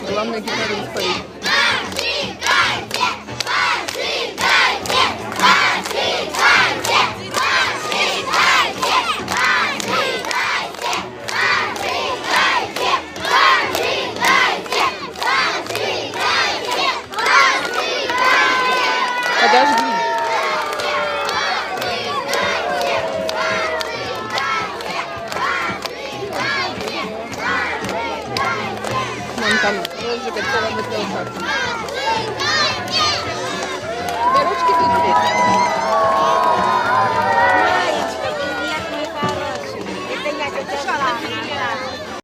Главное гитарист поет. Подожди. Вон там розжига целая бутылка. Тебе ручки вытереть?